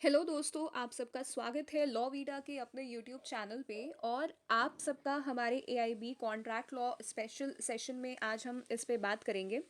Hello दोस्तों, आप सबका स्वागत है लॉ वीडा के अपने यूट्यूब चैनल पे। और आप सबका हमारे AIB contract law special session में आज हम इस पे बात करेंगे।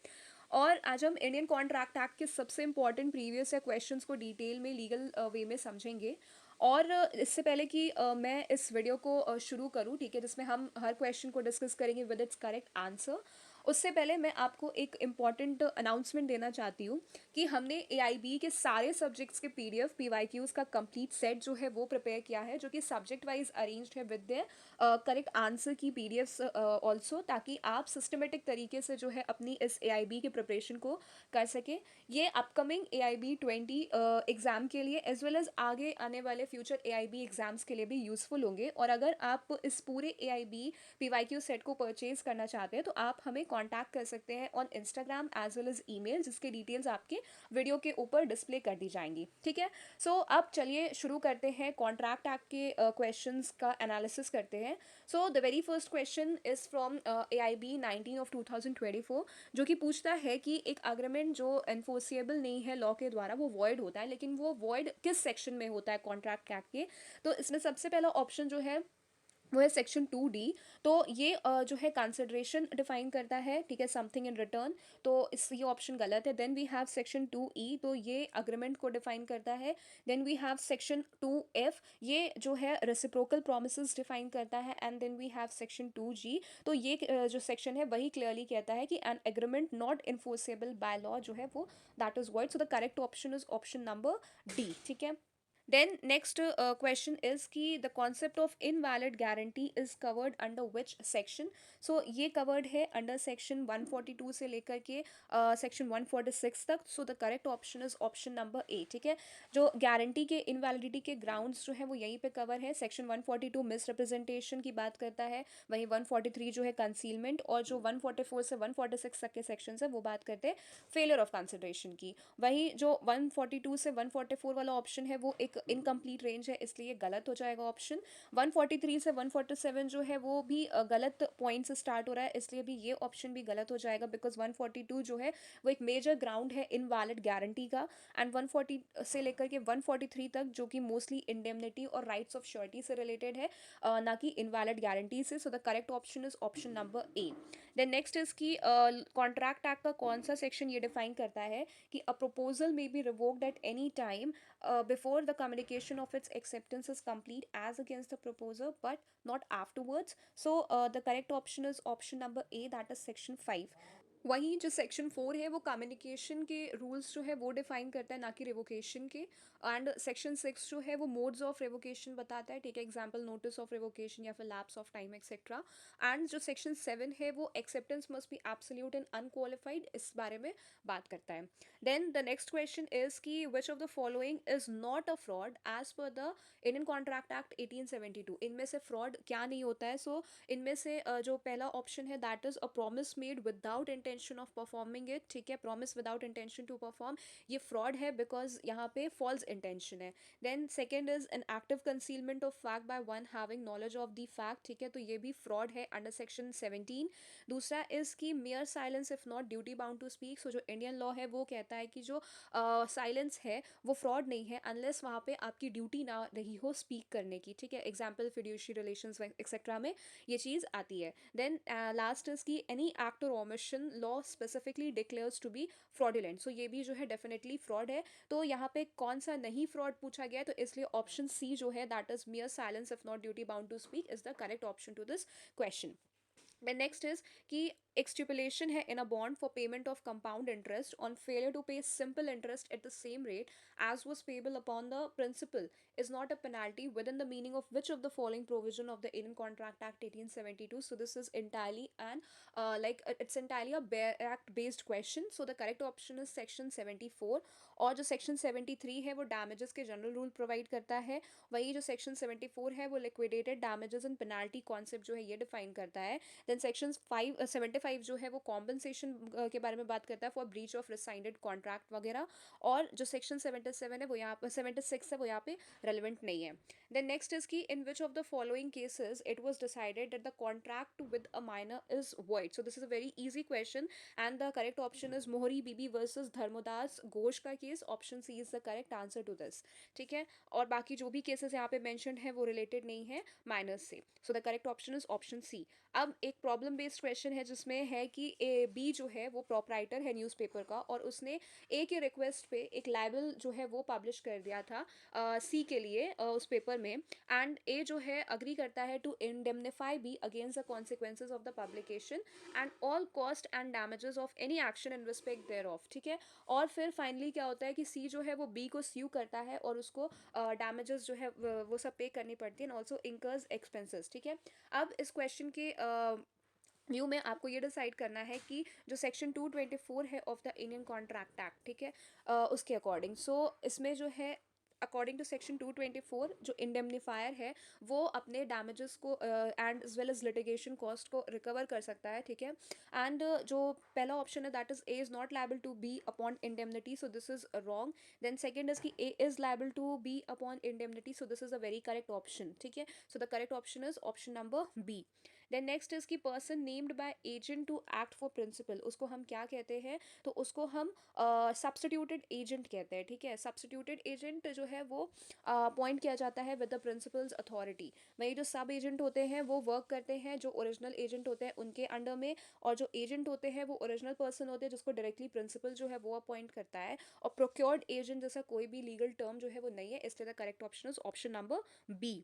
और आज हम इंडियन कॉन्ट्रैक्ट एक्ट के सबसे इंपॉर्टेंट प्रीवियस या क्वेश्चंस को डिटेल में लीगल वे में समझेंगे। और इससे पहले कि मैं इस वीडियो को शुरू करूं, ठीक है, जिसमें हम हर क्वेश्चन को डिस्कस करेंगे विद इट्स करेक्ट आंसर। उससे पहले मैं आपको एक इम्पॉर्टेंट अनाउंसमेंट देना चाहती हूँ कि हमने एआईबी के सारे सब्जेक्ट्स के पीडीएफ पीवाईक्यूज का कंप्लीट सेट जो है वो प्रिपेयर किया है, जो कि सब्जेक्ट वाइज अरेंज्ड है विद द करेक्ट आंसर की पीडीएफ्स ऑल्सो, ताकि आप सिस्टमेटिक तरीके से जो है अपनी इस एआईबी के प्रिपरेशन को कर सके। ये अपकमिंग एआईबी 20 एग्जाम के लिए एज वेल एज आगे आने वाले फ्यूचर एआईबी एग्जाम्स के लिए भी यूजफुल होंगे। और अगर आप इस पूरे एआईबी पीवाईक्यू सेट को परचेज करना चाहते हैं तो आप हमें कांटेक्ट कर सकते हैं on Instagram as well as email, जिसके डिटेल्स आपके वीडियो के ऊपर डिस्प्ले कर दी जाएंगी। ठीक है, सो अब चलिए शुरू करते हैं, कॉन्ट्रैक्ट एक्ट के क्वेश्चंस का एनालिसिस करते हैं। So the very first question is from AIB 19 of 2024, जो कि पूछता है कि एक अग्रीमेंट जो एनफोर्सिएबल नहीं है लॉ के द्वारा वो वॉइड होता है, लेकिन वो वॉइड किस सेक्शन में होता है कॉन्ट्रैक्ट एक्ट के। तो इसमें सबसे पहला ऑप्शन जो है वो है सेक्शन 2D। तो ये जो है कंसिडरेशन डिफाइन करता है, ठीक है, समथिंग इन रिटर्न। तो इस ये ऑप्शन गलत है। Then we have section 2E, तो ये अग्रीमेंट को डिफाइन करता है। Then we have section 2F, ये जो है रेसिप्रोकल प्रोमिसेस डिफाइन करता है। And then we have section 2G, तो ये जो सेक्शन है वही क्लियरली कहता है कि an agreement not enforceable by law जो है वो that is word. So the correct option is option number D. ठीक है, देन नेक्स्ट क्वेश्चन इज कि the concept of invalid guarantee is covered under which section. So ये covered है under section 142 से लेकर के सेक्शन 146 तक। सो the correct option is option number ए। ठीक है, जो गारंटी के इनवैलिडिटी के ग्राउंड्स जो है वो यहीं पे कवर है। सेक्शन 142 मिस रिप्रेजेंटेशन की बात करता है, वहीं 143 जो है कंसीलमेंट, और जो 144 से 146 तक के सेक्शन है वो बात करते हैं फेलियर ऑफ कंसिडरेशन की। वहीं जो 142 से 144 वाला ऑप्शन है वो एक इनकम्प्लीट रेंज है, इसलिए गलत हो जाएगा ऑप्शन। 143 से 147 जो है वो भी गलत पॉइंट से स्टार्ट हो रहा है, इसलिए भी ये ऑप्शन भी गलत हो जाएगा, बिकॉज 142 जो है वो एक मेजर ग्राउंड है इनवैलिड गारंटी का। एंड 140 से लेकर के 143 तक जो कि मोस्टली इंडेमनिटी और राइट्स ऑफ श्योरिटी से रिलेटेड है, ना कि इनवैलिड गारंटी से। So the correct option is option number A. Then next is की कॉन्ट्रैक्ट एक्ट का कौन सा सेक्शन ये डिफाइन करता है कि a proposal may be revoked at any time before the communication of its acceptance is complete as against the proposer, but not afterwards. So the correct option is option number A, that is section 5। वहीं जो section 4 है वो communication के rules जो है वो define करता है, ना कि रिवोकेशन के। एंड सेक्शन 6 जो है वो मोड्स ऑफ रिवोकेशन बताता है, ठीक है, एग्जांपल नोटिस ऑफ रिवोकेशन या फिर lapse of time etcetera. And जो सेक्शन 7 है वो acceptance must be absolute and unqualified, इस बारे में बात करता है। Then the next question is कि which of the following is not a fraud as per the Indian contract act 1872। इनमें से फ्रॉड क्या नहीं होता है। सो इनमें से जो पहला ऑप्शन है that is a promise made without intention of performing it. ठीक है, promise without intention to perform, ये फ्रॉड है बिकॉज यहाँ पे फॉल्स इंटेंशन है। Then second is an active concealment of fact by one having knowledge of the fact. ठीक है, तो ये भी फ्रॉड है अंडर सेक्शन 17। दूसरा इज की mere silence if not duty bound to speak. So जो इंडियन लॉ है वो कहता है कि जो साइलेंस है वो फ्रॉड नहीं है अनलेस वहाँ पे आपकी ड्यूटी ना रही हो स्पीक करने की। ठीक है, एग्जाम्पल फिड्यूशियरी रिलेशंस एक्सेट्रा में ये चीज़ आती है। देन लास्ट इज की एनी एक्ट और omission law specifically declares to be fraudulent. So ये भी जो है डेफिनेटली फ्रॉड है। तो यहाँ पे कौन सा नहीं फ्रॉड पूछा गया है, तो इसलिए ऑप्शन सी जो है that is mere silence if not duty bound to speak is the correct option to this question. Then next is कि extrapolation है in a bond for payment of compound interest on failure to pay simple interest at the same rate as was payable upon the principal is not a penalty within the meaning of which of the following provision of the Indian Contract Act 1872. So this is entirely an it's entirely a bare act based question. So the correct option is section 74। और जो section 73 है वो damages के general rule provide करता है। वही जो section 74 है वो liquidated damages and penalty concept जो है ये define करता है। देन सेक्शन 75 65 जो है वो कॉम्पनसेशन के बारे में बात करता है फॉर ब्रीच ऑफ रिसाइंडेड कॉन्ट्रैक्ट वगैरह, और जो सेक्शन 77 है वो यहाँ पर 76 है वो यहाँ पे रेलिवेंट नहीं है. देन नेक्स्ट इज की in which of the following cases it was decided that the contract with a minor is void. So this is a very easy question and the correct option is Mohri Bibi versus Dharmodas Ghosh का केस. Option C is the correct answer to this. ठीक है, और बाकी जो भी cases यहाँ पे मेंशन्ड है वो रिलेटेड नहीं है माइनस से. So the correct option is option C. अब एक प्रॉब्लम बेस्ड क्वेश्चन है जिसमें है कि ए बी जो है वो प्रोपराइटर है न्यूज़पेपर का, और उसने ए के रिक्वेस्ट पे एक लाइबल जो है वो पब्लिश कर दिया था सी के लिए उस पेपर में. एंड ए जो है अग्री करता है to indemnify B against the consequences of the publication and all cost and damages of any action in respect thereof. ठीक है, और फिर फाइनली क्या होता है कि सी जो है वो बी को स्यू करता है और उसको डैमेजेस जो है वो सब पे करनी पड़ती है एंड ऑल्सो इंकर्स एक्सपेंसेस. ठीक है, अब इस क्वेश्चन के व्यू में आपको ये डिसाइड करना है कि जो सेक्शन 224 है of the Indian contract act, ठीक है, उसके अकॉर्डिंग. सो इसमें जो है अकॉर्डिंग टू सेक्शन 224 जो इंडेमनीफायर है वो अपने डैमेजेस को and as well as litigation cost को रिकवर कर सकता है. ठीक है, एंड जो पहला ऑप्शन है that is A is not liable to be upon indemnity, so this is wrong. Then second is कि A is liable to be upon indemnity, so this is a very correct option. ठीक है, so the correct option is option number B. Then next is की person named by agent to act for principal, उसको हम क्या कहते हैं, तो उसको हम सब्स्टिट्यूटेड एजेंट कहते हैं. ठीक है, सब्स्टिट्यूटेड एजेंट जो है वो अपॉइंट किया जाता है विद द प्रिंसिपल्स अथॉरिटी. वही जो सब एजेंट होते हैं वो वर्क करते हैं जो ओरिजिनल एजेंट होते हैं उनके अंडर में, और जो एजेंट होते हैं वो ओरिजिनल पर्सन होते हैं जिसको डायरेक्टली प्रिंसिपल जो है वो अपॉइंट करता है. और प्रोक्योर्ड एजेंट जैसा कोई भी लीगल टर्म जो है वो नहीं है, इसलिए the correct option is option number B.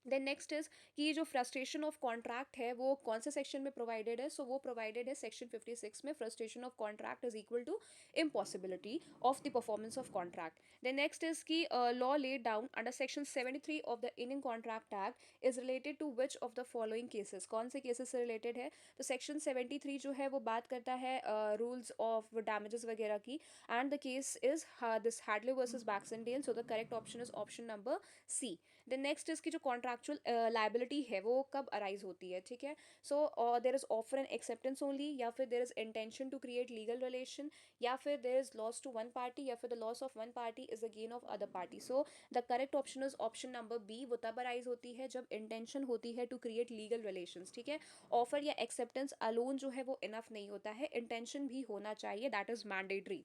Then next is कि जो फ्रस्ट्रेशन ऑफ कॉन्ट्रैक्ट है वो कौन से सेक्शन में प्रोवाइडेड है, सो वो प्रोवाइडेड है सेक्शन 56 में. Frustration of contract is equal to impossibility of the performance of contract. Then next is की law laid down under section 73 of the Indian contract act is related to which of the following cases, कौन से cases से related है, तो section 73 जो है वो बात करता है रूल्स ऑफ डैमेजेस वगैरह की, and the case is this Hadley versus Baxendale, so the correct option is option number C. Then next इसकी जो कॉन्ट्रैक्चुअल लाइबिलिटी है वो कब अराइज होती है. ठीक है, so there is offer and acceptance only, या फिर there is intention to create legal relation, या फिर there is loss to one party, या फिर the loss of one party is the gain of other party. So the correct option is option number B. वो तब arise होती है जब intention होती है टू क्रिएट लीगल रिलेशंस. ठीक है, ऑफर या एक्सेप्टेंस अलोन जो है वो इनफ नहीं होता है, इंटेंशन भी होना चाहिए, that is mandatory.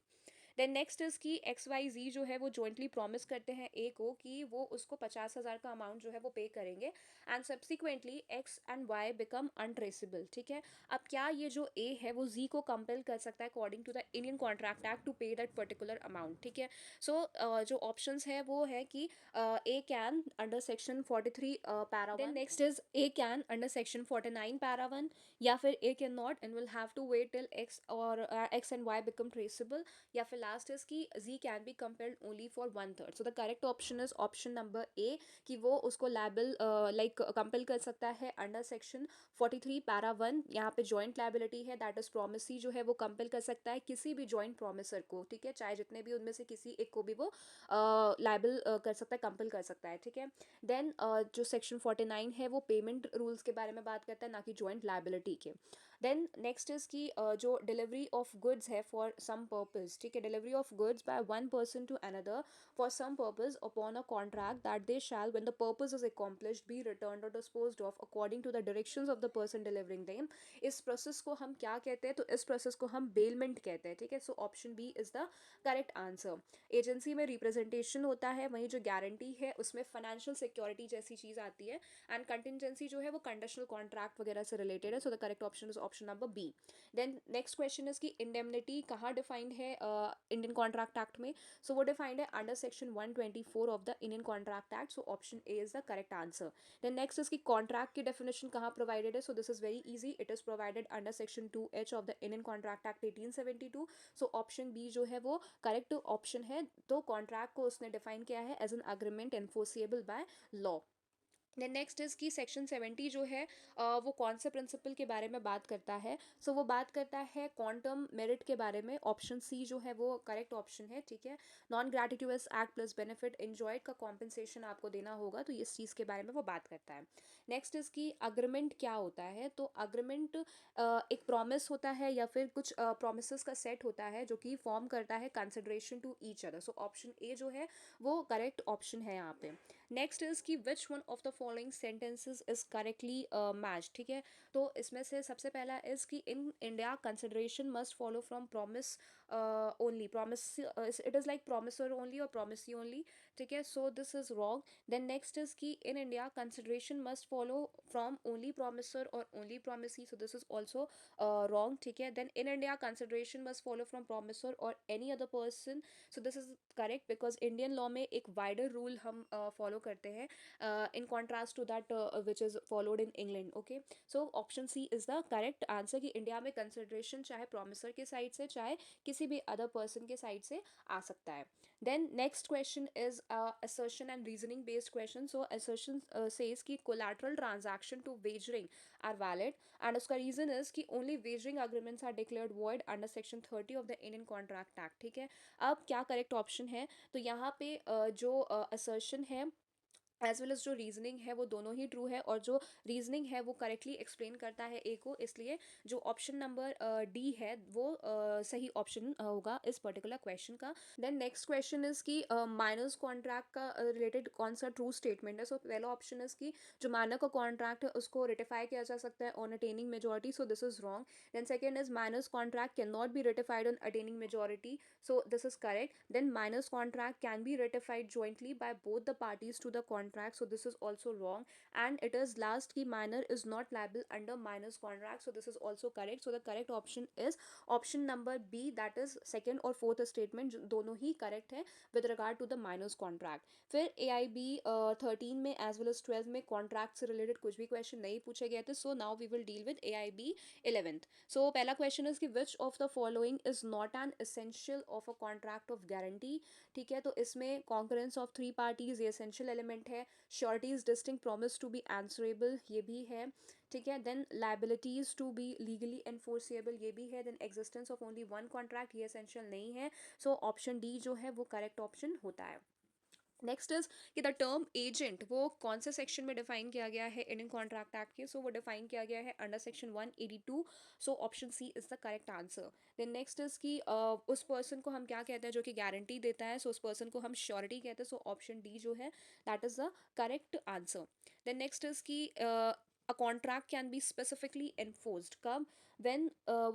Then next is की एक्स वाई जी जो है वो जॉइंटली प्रॉमिस करते हैं ए को कि वो उसको 50,000 का अमाउंट जो है वो पे करेंगे, and subsequently X and Y become untraceable. ठीक है, अब क्या ये जो ए है वो जी को कंपेल कर सकता है according to the Indian contract act to pay that particular amount. ठीक है, सो जो ऑप्शंस है वो है कि A can under section 43 para 1. Then next is A can under section 49 para 1, या फिर A can not and will have to wait till X और X and Y become traceable, या फिर लास्ट इज की G can be compelled only for 1/3. So the correct option is option number ए, कि वो उसको liable like compel कर सकता है अंडर सेक्शन 43 पैरा 1. यहाँ पे जॉइंट लाइबिलिटी है, दैट इज प्रोमिसी जो है वो कंपेल कर सकता है किसी भी जॉइंट प्रोमिसर को. ठीक है, चाहे जितने भी उनमें से किसी एक को भी वो लाइबल कर सकता है, कंपेल कर सकता है. ठीक है, देन जो सेक्शन 49 है वो पेमेंट रूल्स के बारे में बात करता है, ना कि जॉइंट लाइबिलिटी के. देन नेक्स्ट इज की जो डिलीवरी ऑफ गुड्स है फॉर सम पर्पज. ठीक है, delivery of goods by one person to another for some purpose upon a contract that they shall when the purpose is accomplished be returned और disposed of according to the directions of the person delivering them. इस process को हम क्या कहते हैं, तो इस process को हम बेलमेंट कहते हैं. ठीक है, so option B is the correct answer. Agency में रिप्रेजेंटेशन होता है, वहीं जो गारंटी है उसमें फाइनेंशियल सिक्योरिटी जैसी चीज आती है, एंड कंटिजेंसी जो है वो कंडीशनल कॉन्ट्रैक्ट वगैरह से रिलेटेड है. So the correct option is option number B. Then next question is की इंडेमनिटी कहाँ डिफाइंड है इंडियन कॉन्ट्रैक्ट एक्ट में, सो वो डिफाइंड है under section 124 of the Indian contract Act. So option A is the correct answer. Then next is की contract की definition कहाँ provided है, so this is very easy, it is provided under section 2H of the Indian contract act 1872. So option B जो है वो correct option है. तो contract को उसने डिफाइन किया है as an agreement enforceable by law. Then next is कि सेक्शन 70 जो है वो कौन से प्रिंसिपल के बारे में बात करता है। सो वो बात करता है क्वांटम मेरिट के बारे में। ऑप्शन सी जो है वो करेक्ट ऑप्शन है, ठीक है। Non gratuitous act plus benefit enjoyed का कॉम्पनसेशन आपको देना होगा, तो इस चीज़ के बारे में वो बात करता है। नेक्स्ट इज़ कि अग्रीमेंट क्या होता है। तो अग्रीमेंट एक प्रॉमिस होता है या फिर कुछ प्रोमिस का सेट होता है जो कि फॉर्म करता है consideration to each other. So option A जो है वो करेक्ट ऑप्शन है यहाँ पे। नेक्स्ट इज कि which one of the following sentences is correctly match, ठीक है। तो इसमें से सबसे पहला इज कि in India consideration must follow from promise only. Promise it is like promisor only और प्रॉमिसी ओनली, ठीक है। So this is wrong. Then next is कि in India consideration must follow from only promisor और only promisee. So this is also wrong, ठीक है। Then in India consideration must follow from promisor और any other person. So this is correct because Indian law में एक wider rule हम follow करते हैं in contrast to that which is followed in England. Okay, so option C is the correct answer कि India में consideration चाहे promisor के side से चाहे किसी भी अदर पर्सन के साइड से आ सकता है। Then next question is assertion and reasoning based question. So assertion says कि collateral transaction to wagering are valid and उसका रीजन इज कि only wagering agreements are declared void under section 30 of the Indian Contract Act, ठीक है। अब क्या correct option है। तो यहाँ पे जो असर्शन है एज वेल एज जो रीजनिंग है वो दोनों ही ट्रू है, और जो रीजनिंग है वो करेक्टली एक्सप्लेन करता है ए को, इसलिए जो ऑप्शन नंबर डी है वो सही ऑप्शन होगा इस पर्टिकुलर क्वेश्चन का। देन नेक्स्ट क्वेश्चन इज कि माइनर्स कॉन्ट्रैक्ट का रिलेटेड कौन सा ट्रू स्टेटमेंट है। सो पहला ऑप्शन इज कि जो माइनर का कॉन्ट्रैक्ट है उसको रेटिफाई किया जा सकता है on attaining majority. So this is wrong. Then second is minors contract can not be ratified on attaining majority. So this is correct. Then minors contract can be ratified jointly by both the parties to the contract. So this is also wrong. And it is last ki minor is not liable under minors contract. So this is also correct. So the correct option is option number B, that is second और fourth statement दोनों ही correct है with regard to the minors contract. फिर AIB 13 में as well as 12 में contract से related कुछ भी question नहीं पूछे गए थे. So now we will deal with AIB 11th. So पहला question is कि which of the following is not an essential of a contract of guarantee, ठीक है। तो इसमें concurrence of three parties ये essential element है। sureties distinct promise to be answerable ये भी है, ठीक है। then liabilities to be legally enforceable ये भी है। then existence of only one contract ये essential नहीं है। so option D जो है वो correct option होता है। नेक्स्ट इज कि द टर्म एजेंट वो कौन से सेक्शन में डिफाइन किया गया है इंडियन कॉन्ट्रैक्ट एक्ट के। सो वो डिफाइन किया गया है under section 182। So option C is the correct answer. Then next is कि उस पर्सन को हम क्या कहते हैं जो कि गारंटी देता है। सो उस पर्सन को हम श्योरिटी कहते हैं। सो ऑप्शन डी जो है that is the correct answer. Then next is कि a contract can be specifically enforced कब when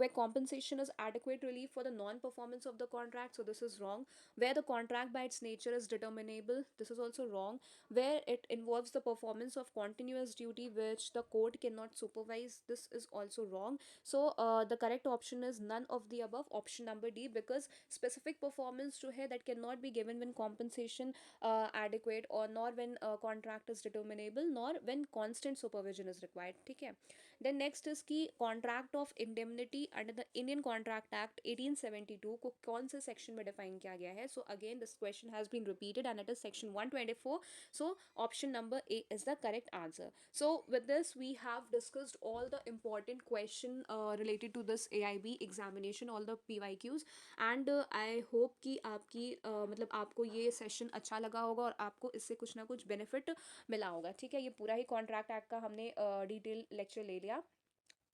where compensation is adequate relief for the non-performance of the contract. So this is wrong. Where the contract by its nature is determinable, this is also wrong. Where it involves the performance of continuous duty which the court cannot supervise, this is also wrong. So the correct option is none of the above, option number D, because specific performance जो है that cannot be given when compensation adequate or nor when contract is determinable nor when constant supervision is required, ठीक है। Then next is की contract of indemnity under the Indian contract act 1872 को कौन से section में define किया गया है। So again this question has been repeated and it is section 124. So option number A is the correct answer. So with this we have discussed all the important question related to this AIB examination, all the PYQs. And I hope कि आपकी मतलब आपको ये session अच्छा लगा होगा और आपको इससे कुछ ना कुछ बेनिफिट मिला होगा, ठीक है। ये पूरा ही कॉन्ट्रैक्ट एक्ट का हमने डिटेल लेक्चर ले लिया।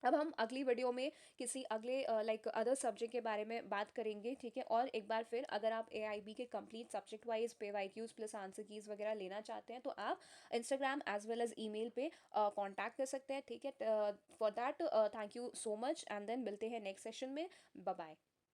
अब हम अगली वीडियो में किसी अगले लाइक अदर सब्जेक्ट के बारे में बात करेंगे, ठीक है। और एक बार फिर अगर आप AIB के complete subject wise PYQs plus answer keys वगैरह लेना चाहते हैं तो आप Instagram as well as email पे कांटेक्ट कर सकते हैं, ठीक है। For that thank you so much and then मिलते हैं नेक्स्ट सेशन में। Bye bye.